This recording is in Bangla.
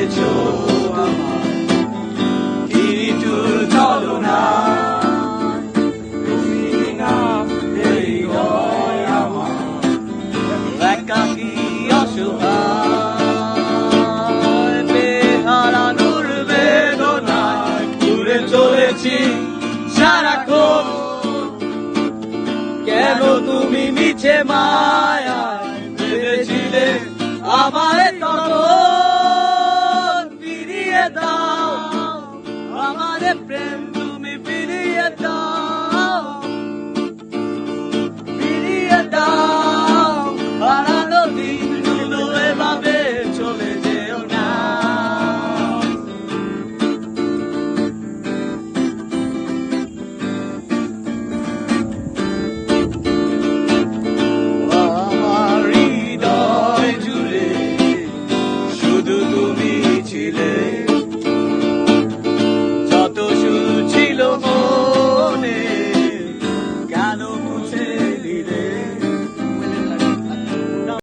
দিয়েছো আমার নিঠুর ছলনা। তুমি না এই হৃদয় আমার একাকী অসহায়, বেহারানোর বেদনায় ঘুরে চলেছি সারাক্ষণ। কেন তুমি মিছে মা